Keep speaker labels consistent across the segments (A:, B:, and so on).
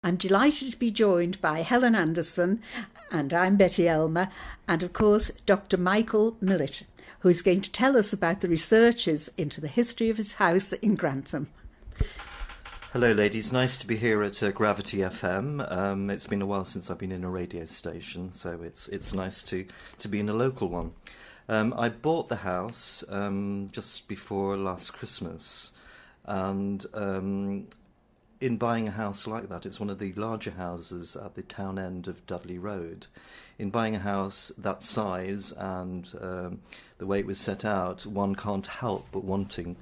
A: I'm delighted to be joined by Helen Anderson, and I'm Betty Elmer, and of course Dr Michael Millett, who is going to tell us about the researches into the history of his house in Grantham.
B: Hello ladies, nice to be here at Gravity FM. It's been a while since I've been in a radio station, so it's nice to be in a local one. I bought the house just before last Christmas, and in buying a house like that, it's one of the larger houses at the town end of Dudley Road. In buying a house that size and the way it was set out, one can't help but wanting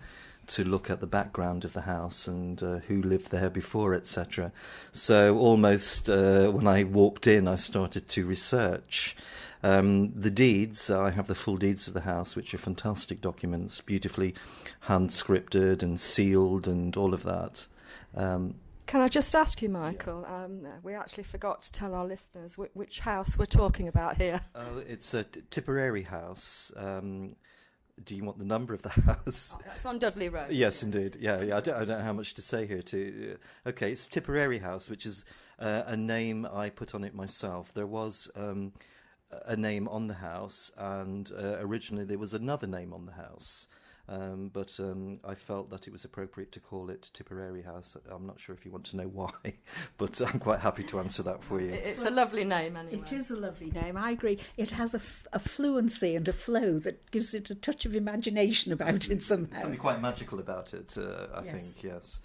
B: to look at the background of the house and who lived there before, etc. So almost when I walked in, I started to research. The deeds, I have the full deeds of the house, which are fantastic documents, beautifully hand-scripted and sealed and all of that.
C: Can I just ask you, Michael, we actually forgot to tell our listeners which house we're talking about here.
B: Oh, it's a Tipperary house. Do you want the number of the house?
C: Oh, that's on Dudley Road.
B: Yes, indeed. Yeah. I don't know how much to say here. Okay, it's Tipperary House, which is a name I put on it myself. There was a name on the house, and originally there was another name on the house. But I felt that it was appropriate to call it Tipperary House. I'm not sure if you want to know why, but I'm quite happy to answer that for you.
C: It's a lovely name anyway.
A: It is a lovely name, I agree. It has a fluency and a flow that gives it a touch of imagination about it somehow.
B: Something quite magical about it, I think, yes.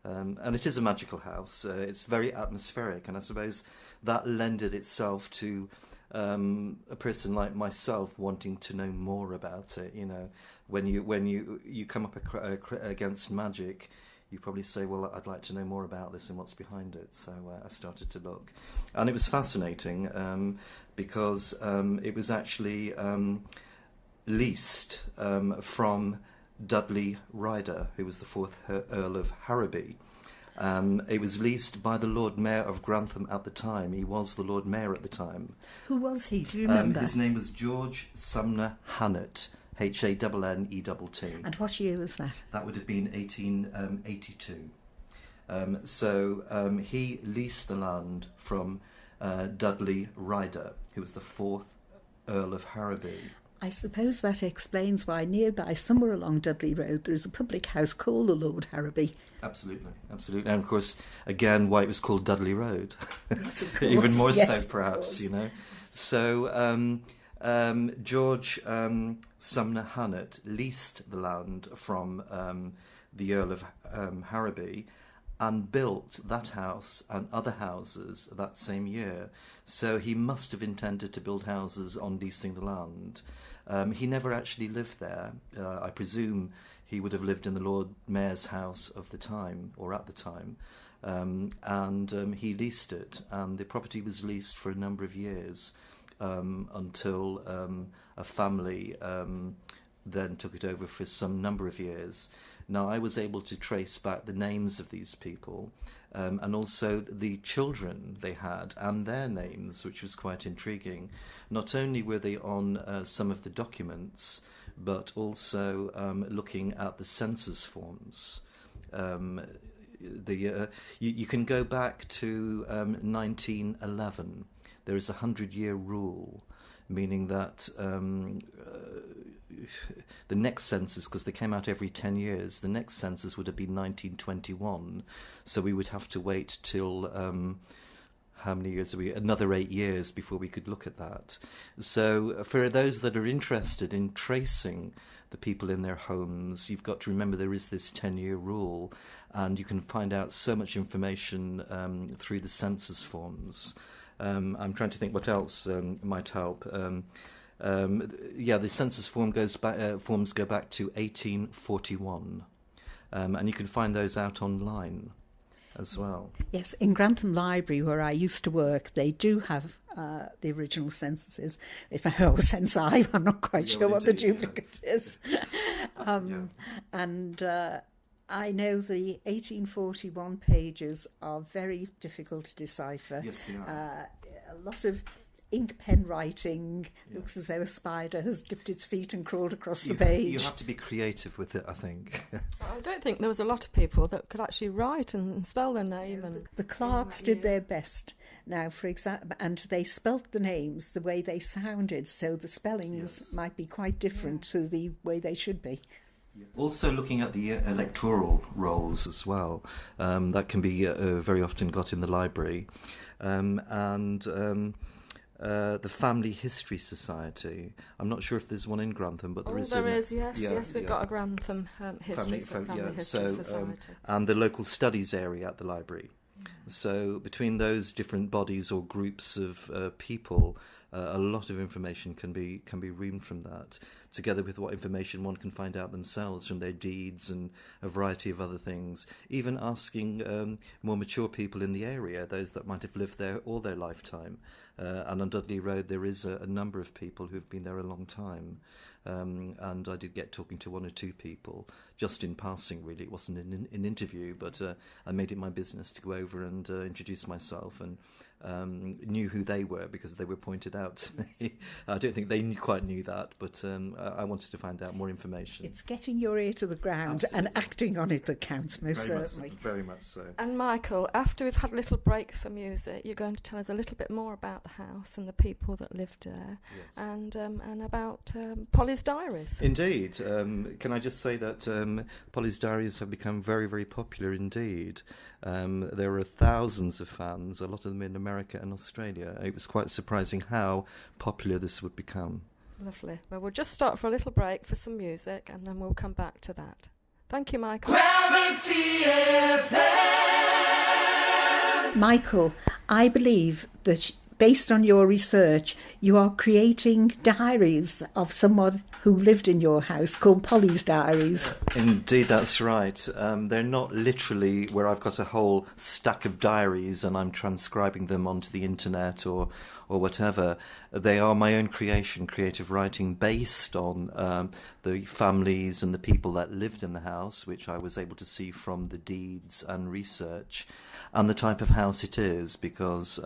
B: And it is a magical house. It's very atmospheric, and I suppose that lended itself to a person like myself wanting to know more about it. You know, when you come up against magic, you probably say, well, I'd like to know more about this and what's behind it. So I started to look, and it was fascinating because it was actually leased from Dudley Ryder, who was the fourth Earl of Harrowby. It was leased by the Lord Mayor of Grantham at the time. He was the Lord Mayor at the time.
A: Who was he? Do you remember?
B: His name was George Sumner Hannett, Hannett.
A: And what year was that?
B: That would have been 1882. So he leased the land from Dudley Ryder, who was the fourth Earl of Harrowby.
A: I suppose that explains why nearby, somewhere along Dudley Road, there is a public house called the Lord Harrowby.
B: Absolutely. And of course, again, why it was called Dudley Road.
A: Yes, of course.
B: Even more
A: yes,
B: so, perhaps, you know. So George Sumner Hannett leased the land from the Earl of Harrowby and built that house and other houses that same year. So he must have intended to build houses on leasing the land. He never actually lived there. I presume he would have lived in the Lord Mayor's house of the time, or at the time. And he leased it, and the property was leased for a number of years until a family then took it over for some number of years. Now, I was able to trace back the names of these people and also the children they had and their names, which was quite intriguing. Not only were they on some of the documents, but also looking at the census forms. You can go back to 1911. There is a 100-year rule, meaning that the next census, because they came out every 10 years, the next census would have been 1921. So we would have to wait till, how many years are we? Another 8 years before we could look at that. So for those that are interested in tracing the people in their homes, you've got to remember there is this 10-year rule, and you can find out so much information through the census forms. I'm trying to think what else might help. The census forms go back to 1841, and you can find those out online as well.
A: Yes, in Grantham Library, where I used to work, they do have the original censuses. I'm not quite sure what the duplicate is. And I know the 1841 pages are very difficult to decipher.
B: Yes, they are.
A: A lot of ink pen writing. Looks as though a spider has dipped its feet and crawled across the page.
B: You have to be creative with it, I think.
C: I don't think there was a lot of people that could actually write and spell their name. And
A: the clerks did their best. Now, for example, and they spelt the names the way they sounded, so the spellings might be quite different to the way they should be.
B: Also looking at the electoral rolls as well, that can be very often got in the library. And the Family History Society. I'm not sure if there's one in Grantham, but there is.
C: There is, yes. We've got a Grantham Family History Society.
B: And the Local Studies area at the library. So between those different bodies or groups of people, a lot of information can be reamed from that, together with what information one can find out themselves from their deeds and a variety of other things. Even asking more mature people in the area, those that might have lived there all their lifetime. And on Dudley Road there is a number of people who've been there a long time. And I did get talking to one or two people, just in passing really. It wasn't an interview, but I made it my business to go over and introduce myself, and knew who they were because they were pointed out to me. I don't think they quite knew that, but I wanted to find out more information.
A: It's getting your ear to the ground. Absolutely. And acting on it that counts, most certainly.
B: Very much so.
C: And Michael, after we've had a little break for music, you're going to tell us a little bit more about the house and the people that lived there, and about Polly's Diaries.
B: Indeed. Can I just say that Polly's Diaries have become very, very popular indeed. There are thousands of fans, a lot of them in America and Australia. It was quite surprising how popular this would become.
C: Lovely. Well, we'll just start for a little break for some music, and then we'll come back to that. Thank you, Michael.
D: Gravity FM.
A: Michael, I believe that based on your research, you are creating diaries of someone who lived in your house called Polly's Diaries.
B: Indeed, that's right. They're not literally where I've got a whole stack of diaries and I'm transcribing them onto the internet or whatever. They are my own creation, creative writing based on the families and the people that lived in the house, which I was able to see from the deeds and research, and the type of house it is, because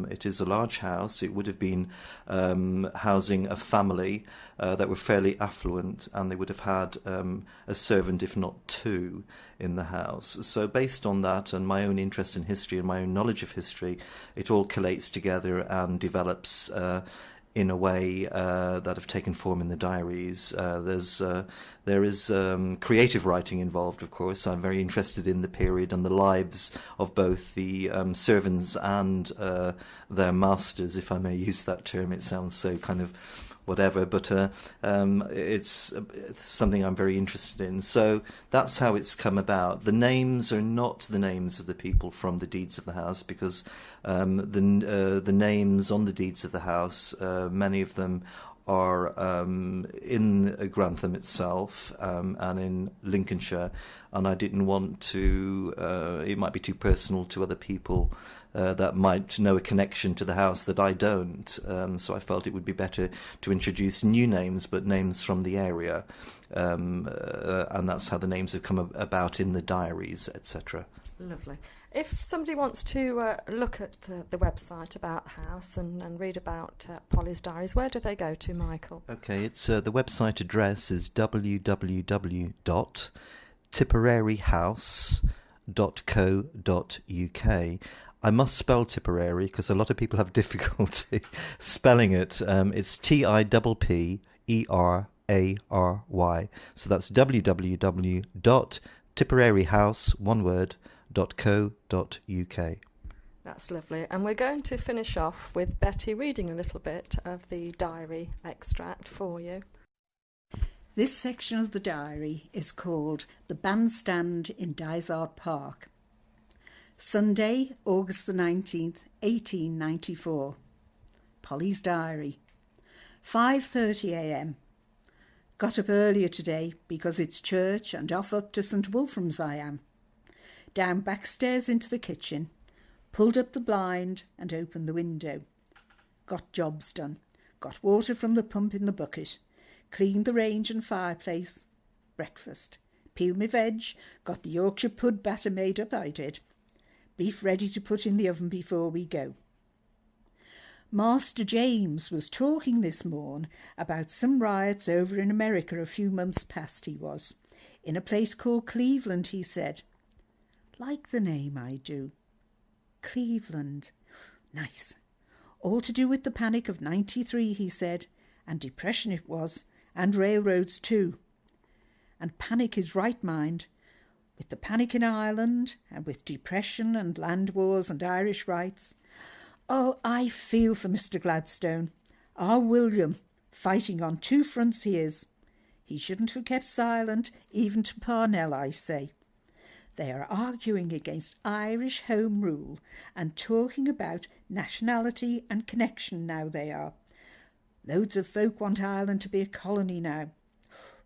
B: it is a large house. It would have been housing a family that were fairly affluent, and they would have had a servant, if not two, in the house. So based on that and my own interest in history and my own knowledge of history, it all collates together and develops in a way that have taken form in the diaries. There is creative writing involved, of course. I'm very interested in the period and the lives of both the servants and their masters, if I may use that term. It sounds so kind of whatever, but it's something I'm very interested in. So that's how it's come about. The names are not the names of the people from the deeds of the house, because the names on the deeds of the house, many of them are in Grantham itself and in Lincolnshire, and I didn't want to, it might be too personal to other people that might know a connection to the house that I don't, so I felt it would be better to introduce new names, but names from the area, and that's how the names have come about in the diaries, etc.
C: Lovely. If somebody wants to look at the website about the house and read about Polly's Diaries, where do they go to, Michael?
B: Okay, it's the website address is www.tipperaryhouse.co.uk. I must spell Tipperary because a lot of people have difficulty spelling it. It's TIPPERARY. So that's www.tipperaryhouse.co.uk.
C: That's lovely. And we're going to finish off with Betty reading a little bit of the diary extract for you.
A: This section of the diary is called The Bandstand in Dysart Park. Sunday, August the 19th, 1894. Polly's Diary. 5:30 a.m. Got up earlier today because it's church and off up to St Wolfram's I am. Down backstairs into the kitchen, pulled up the blind and opened the window. Got jobs done. Got water from the pump in the bucket. Cleaned the range and fireplace. Breakfast. Peeled me veg. Got the Yorkshire pud batter made up, I did. Beef ready to put in the oven before we go. Master James was talking this morn about some riots over in America a few months past, he was. In a place called Cleveland, he said. Like the name, I do. Cleveland. Nice. All to do with the panic of 93, he said, and depression it was, and railroads too. And panic is right, mind. With the panic in Ireland, and with depression and land wars and Irish rights. Oh, I feel for Mr. Gladstone. Our William, fighting on two fronts he is. He shouldn't have kept silent, even to Parnell, I say. They are arguing against Irish Home Rule and talking about nationality and connection now they are. Loads of folk want Ireland to be a colony now.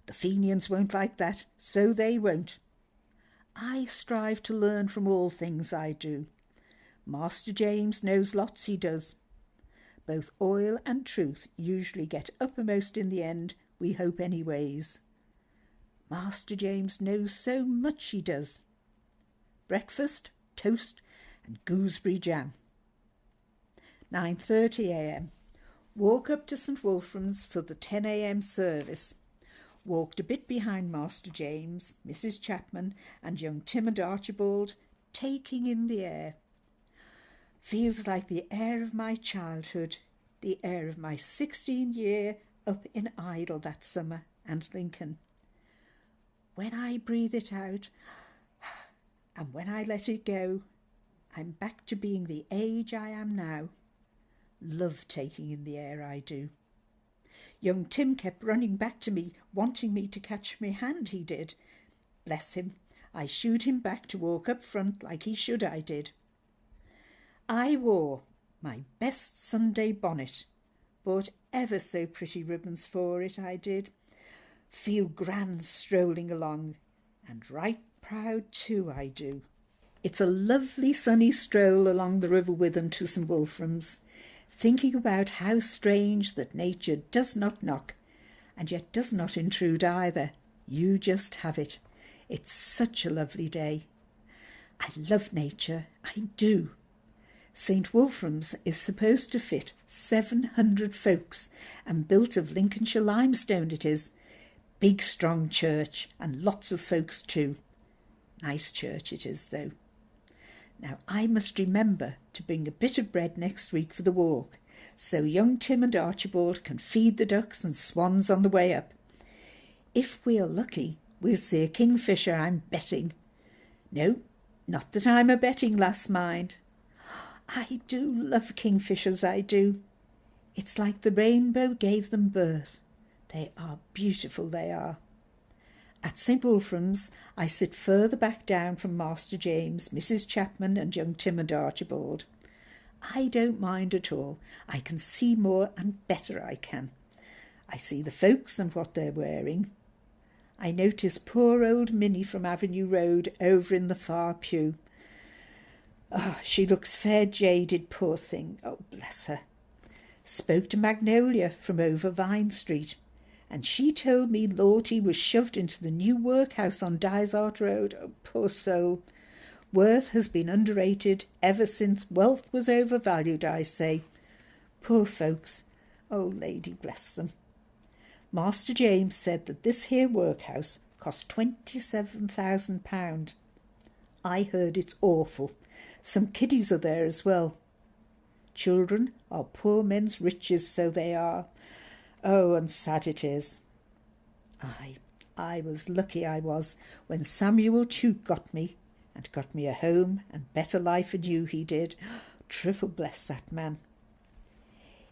A: The Fenians won't like that, so they won't. I strive to learn from all things, I do. Master James knows lots, he does. Both oil and truth usually get uppermost in the end, we hope anyways. Master James knows so much, he does. Breakfast, toast and gooseberry jam. 9:30 a.m. Walk up to St Wolfram's for the 10 a.m. service. Walked a bit behind Master James, Mrs Chapman and young Tim and Archibald, taking in the air. Feels like the air of my childhood, the air of my 16th year up in Idle that summer and Lincoln. When I breathe it out, and when I let it go, I'm back to being the age I am now. Love taking in the air, I do. Young Tim kept running back to me, wanting me to catch my hand, he did. Bless him, I shooed him back to walk up front like he should, I did. I wore my best Sunday bonnet, bought ever so pretty ribbons for it, I did. Feel grand strolling along, and right proud too, I do. It's a lovely sunny stroll along the River Witham to St Wolfram's, thinking about how strange that nature does not knock, and yet does not intrude either. You just have it. It's such a lovely day. I love nature, I do. St Wolfram's is supposed to fit 700 folks, and built of Lincolnshire limestone it is. Big strong church, and lots of folks too. Nice church it is, though. Now I must remember to bring a bit of bread next week for the walk, so young Tim and Archibald can feed the ducks and swans on the way up. If we're lucky, we'll see a kingfisher, I'm betting. No, not that I'm a betting lass, mind. I do love kingfishers, I do. It's like the rainbow gave them birth. They are beautiful, they are. At St Wolfram's, I sit further back down from Master James, Mrs Chapman and young Tim and Archibald. I don't mind at all. I can see more and better I can. I see the folks and what they're wearing. I notice poor old Minnie from Avenue Road over in the far pew. Oh, she looks fair jaded, poor thing. Oh, bless her. Spoke to Magnolia from over Vine Street, and she told me Lorty was shoved into the new workhouse on Dysart Road. Oh, poor soul. Worth has been underrated ever since wealth was overvalued, I say. Poor folks. Oh, lady bless them. Master James said that this here workhouse cost £27,000. I heard it's awful. Some kiddies are there as well. Children are poor men's riches, so they are. Oh, and sad it is. I was lucky, I was, when Samuel Tuke got me, and got me a home and better life anew, he did. Triple bless that man.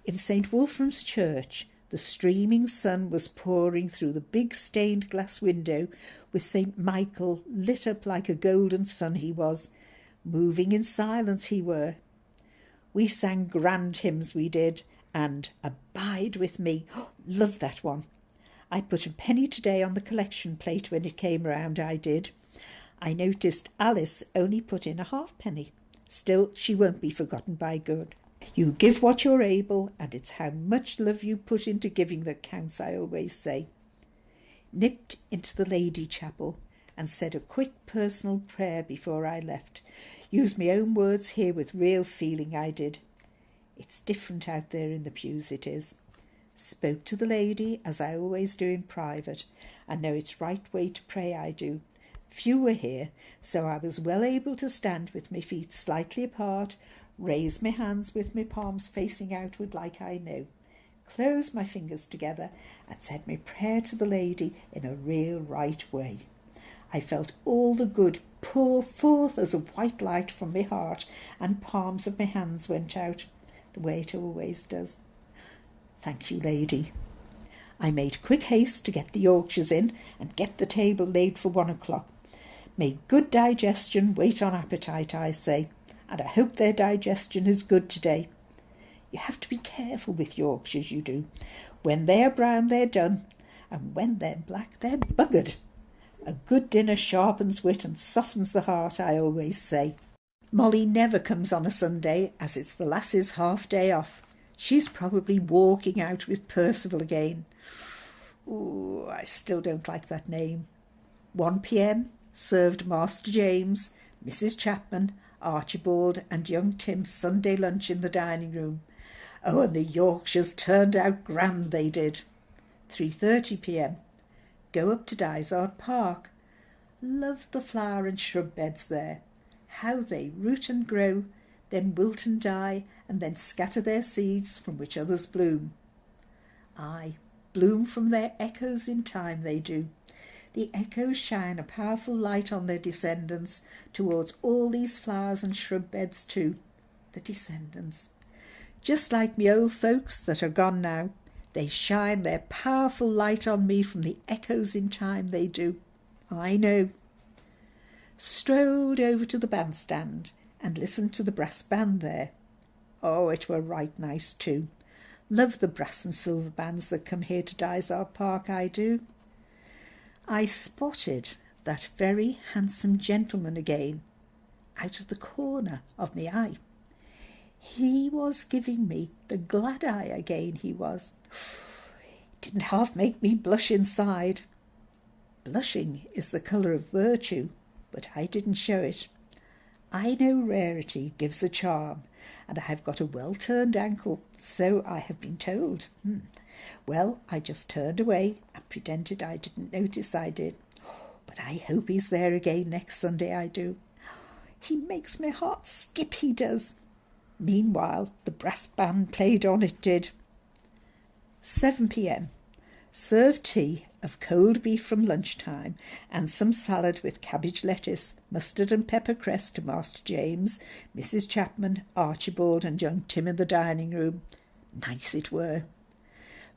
A: In St Wolfram's Church, the streaming sun was pouring through the big stained glass window, with St Michael lit up like a golden sun he was, moving in silence he were. We sang grand hymns, we did, and Abide with Me. Oh, love that one. I put a penny today on the collection plate when it came round, I did. I noticed Alice only put in a halfpenny. Still, she won't be forgotten by good. You give what you're able, and it's how much love you put into giving that counts, I always say. Nipped into the Lady Chapel and said a quick personal prayer before I left. Used my own words here with real feeling, I did. It's different out there in the pews, it is. Spoke to the lady, as I always do in private, and know it's right way to pray, I do. Few were here, so I was well able to stand with my feet slightly apart, raise my hands with my palms facing outward like I know, close my fingers together, and said my prayer to the lady in a real right way. I felt all the good pour forth as a white light from my heart, and palms of my hands went out, the way it always does. Thank you, lady. I made quick haste to get the Yorkshires in and get the table laid for 1 o'clock. May good digestion wait on appetite, I say, and I hope their digestion is good today. You have to be careful with Yorkshires, you do. When they're brown, they're done, and when they're black, they're buggered. A good dinner sharpens wit and softens the heart, I always say. Molly never comes on a Sunday, as it's the lass's half-day off. She's probably walking out with Percival again. Ooh, I still don't like that name. 1 p.m, served Master James, Mrs. Chapman, Archibald and young Tim's Sunday lunch in the dining room. Oh, and the Yorkshires turned out grand, they did. 3:30 p.m, go up to Dysart Park. Love the flower and shrub beds there. How they root and grow, then wilt and die, and then scatter their seeds from which others bloom. Aye, bloom from their echoes in time, they do. The echoes shine a powerful light on their descendants towards all these flowers and shrub beds too. The descendants. Just like me old folks that are gone now, they shine their powerful light on me from the echoes in time, they do. I know. Strode over to the bandstand and listened to the brass band there. Oh, it were right nice too. Love the brass and silver bands that come here to Dysart Park, I do. I spotted that very handsome gentleman again, out of the corner of my eye. He was giving me the glad eye again, he was. It didn't half make me blush inside. Blushing is the colour of virtue, but I didn't show it. I know rarity gives a charm, and I have got a well-turned ankle, so I have been told. Well, I just turned away and pretended I didn't notice I did. But I hope he's there again next Sunday, I do. He makes my heart skip, he does. Meanwhile, the brass band played on, it did. 7 p.m. Served tea of cold beef from lunchtime and some salad with cabbage lettuce, mustard and pepper cress to Master James, Mrs. Chapman, Archibald and young Tim in the dining room. Nice it were.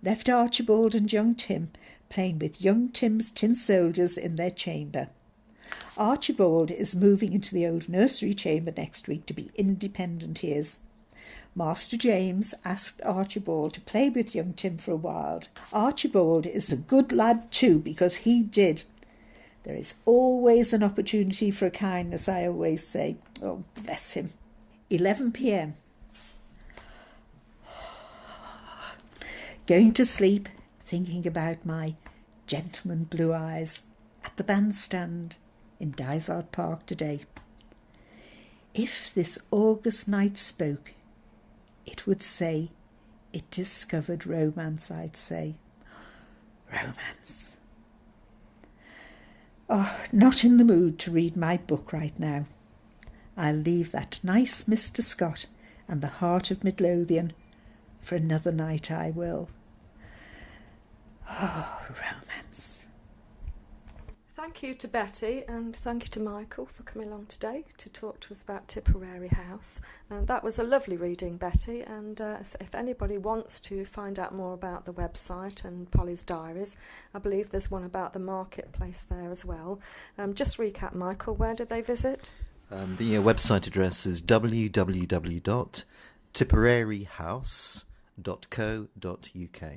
A: Left Archibald and young Tim playing with young Tim's tin soldiers in their chamber. Archibald is moving into the old nursery chamber next week to be independent, he is. Master James asked Archibald to play with young Tim for a while. Archibald is a good lad too, because he did. There is always an opportunity for a kindness, I always say. Oh, bless him. 11 p.m. Going to sleep, thinking about my gentleman blue eyes at the bandstand in Dysart Park today. If this August night spoke, it would say it discovered romance, I'd say. Romance. Oh, not in the mood to read my book right now. I'll leave that nice Mr. Scott and the Heart of Midlothian for another night, I will. Oh, romance.
C: Thank you to Betty and thank you to Michael for coming along today to talk to us about Tipperary House. And that was a lovely reading, Betty, and so if anybody wants to find out more about the website and Polly's Diaries, I believe there's one about the marketplace there as well. Just recap, Michael, where did they visit?
B: The website address is www.tipperaryhouse.co.uk.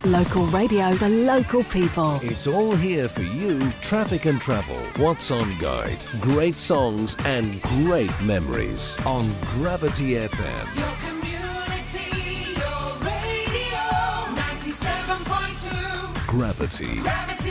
E: Local radio for local people.
F: It's all here for you. Traffic and travel, what's on guide, great songs and great memories on Gravity FM.
D: Your community, your radio, 97.2.
F: Gravity.
D: Gravity.